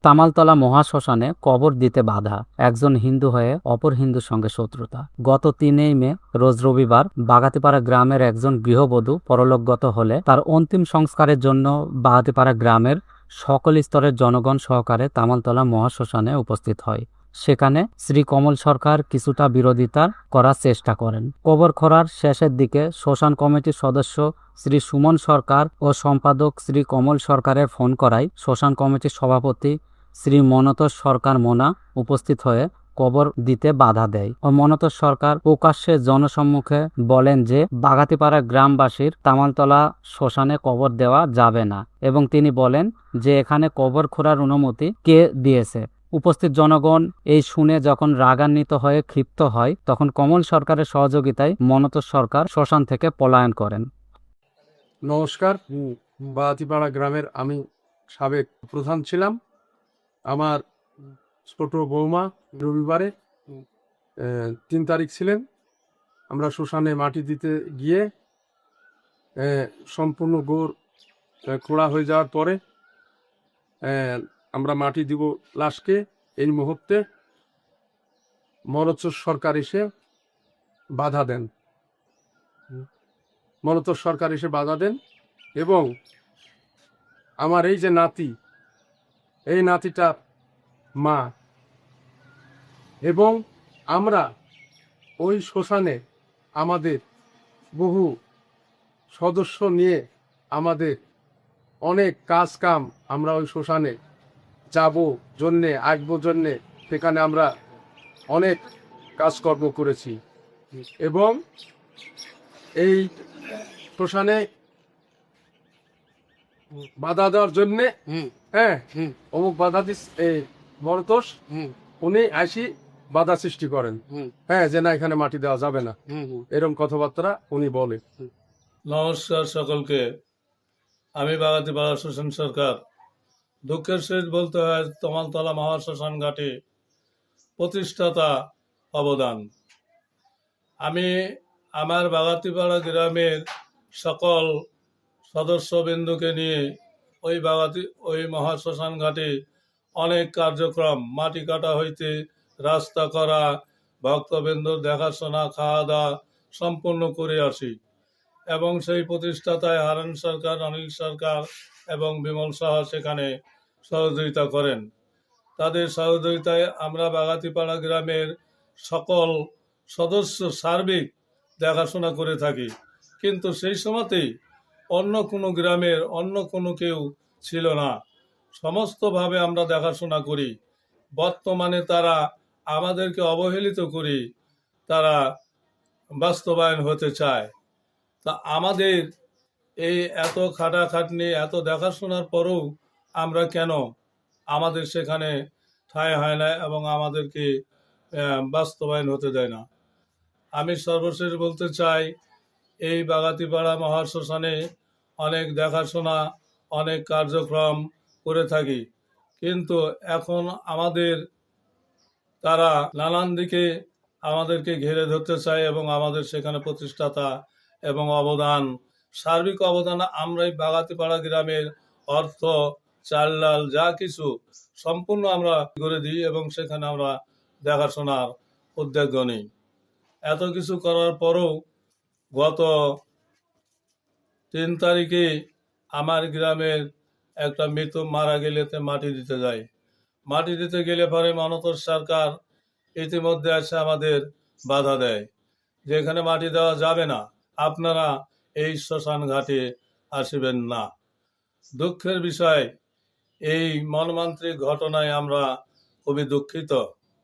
তামালতলা মহাশ্মশানে কবর দিতে বাধা, একজন হিন্দু হয়ে অপর হিন্দুর সঙ্গে শত্রুতা। গত 3 মে রোজ রবিবার বাগাতিপাড়া গ্রামের একজন গৃহবধূ পরলোকগত হলে তার অন্তিম সংস্কারের জন্য বাগাতিপাড়া গ্রামের সকল স্তরের জনগণ সহকারে তামালতলা মহাশ্মশানে উপস্থিত হয়। সেখানে শ্রী কমল সরকার কিছুটা বিরোধিতা করার চেষ্টা করেন। কবর খোঁড়ার শেষের দিকে শ্মশান কমিটির সদস্য শ্রী সুমন সরকার ও সম্পাদক শ্রী কমল সরকারের ফোন করায় শ্মশান কমিটির সভাপতি শ্রী মনতোষ সরকার মোনা উপস্থিত হয়ে কবর দিতে বাধা দেয় ও মনতোষ সরকার প্রকাশ্যে জনসম্মুখে বলেন যে বাগাতিপাড়া গ্রামবাসীর তামালতলা শ্মশানে কবর দেওয়া যাবে না এবং তিনি বলেন যে এখানে কবর খোঁড়ার অনুমতি কে দিয়েছে। উপস্থিত জনগণ এই শুনে যখন রাগান্বিত হয়ে ক্ষিপ্ত হয় তখন কমল সরকারের সহযোগিতায় মনতোষ সরকার শ্মশান থেকে পলায়ন করেন। নমস্কার, বাগাতিপাড়া গ্রামের আমি সাবেক প্রধান ছিলাম। আমার ছোট বৌমা রবিবারে 3 তারিখ ছিলেন। আমরা শ্মশানে মাটি দিতে গিয়ে সম্পূর্ণ গোড় খোঁড়া হয়ে যাওয়ার পরে আমরা মাটি দিব লাশকে। এই মুহূর্তে মনতোষ সরকার এসে বাধা দেন। মনতোষ সরকার এসে বাধা দেন এবং আমার এই যে নাতি, এই নাতিটা মা, এবং আমরা ওই শ্মশানে আমাদের বহু সদস্য নিয়ে আমাদের অনেক কাজ কাম আমরা ওই শ্মশানে যাব জন্যে, আসবো জন্যে, সেখানে আমরা অনেক কাজকর্ম করেছি এবং এই শ্মশানে বাধা দেওয়ার জন্যে অমুক বাধা দিস এই মনতোষ উনি আসি বাধা সৃষ্টি করেন, যে না এখানে মাটি দেওয়া যাবে না, এরকম কথাবার্তা উনি বলে। নমস্কার সকলকে, আমি বাগাতিপাড়া শ্মশান সরকার। দুঃখের সহিত বলতে হয় তামালতলা মহাশ্মশান ঘাটে প্রতিষ্ঠাতা অবদান। আমি আমার বাগাতিপাড়া গ্রামের সকল সদস্যবৃন্দকে নিয়ে ওই মহাশ্মশান ঘাটে অনেক কার্যক্রম, মাটি কাটা হইতে রাস্তা করা, ভক্তবৃন্দ দেখাশোনা, খাওয়া দাওয়া সম্পূর্ণ করে আসি এবং সেই প্রতিষ্ঠাতায় হারান সরকার, অনিল সরকার এবং বিমল সাহা সেখানে সহযোগিতা করেন। তাদের সহযোগিতায় আমরা বাগাতিপাড়া গ্রামের সকল সদস্য সার্বিক দেখাশোনা করে থাকি। কিন্তু সেই সময়তেই অন্য কোনো গ্রামের অন্য কোনো কেউ ছিল না, সমস্তভাবে আমরা দেখাশোনা করি। বর্তমানে তারা আমাদেরকে অবহেলিত করি, তারা বাস্তবায়ন হতে চায়। তা আমাদের এই এত খাটাখাটনি, এত দেখাশোনার পরেও আমরা কেন আমাদের সেখানে ঠাঁই হয় না এবং আমাদেরকে বাস্তবায়ন হতে দেয় না। আমি সর্বশেষ বলতে চাই, এই বাগাতিপাড়া মহাশ্মশানে অনেক দেখাশোনা, অনেক কার্যক্রম করে থাকি, কিন্তু এখন আমাদের তারা নানান দিকে আমাদেরকে ঘিরে ধরতে চায় এবং আমাদের সেখানে প্রতিষ্ঠাতা এবং অবদান, সার্বিক অবদান আমরাই বাগাতিপাড়া গ্রামের অর্থ, চাল ডাল যা কিছু সম্পূর্ণ আমরা করে দিই এবং সেখানে আমরা দেখাশোনার উদ্যোগ নিই। এত কিছু করার পরও গত 3 তারিখে আমার গ্রামের একটা মৃত মারা গেলেতে মাটি দিতে যায়। মাটি দিতে গেলে পরে মনতোষ সরকার ইতিমধ্যে এসে আমাদের বাধা দেয় যে এখানে মাটি দেওয়া যাবে না, আপনারা এই শ্মশান ঘাটে আসিবেন না। দুঃখের বিষয়, এই মর্মান্তিক ঘটনায় আমরা খুবই দুঃখিত।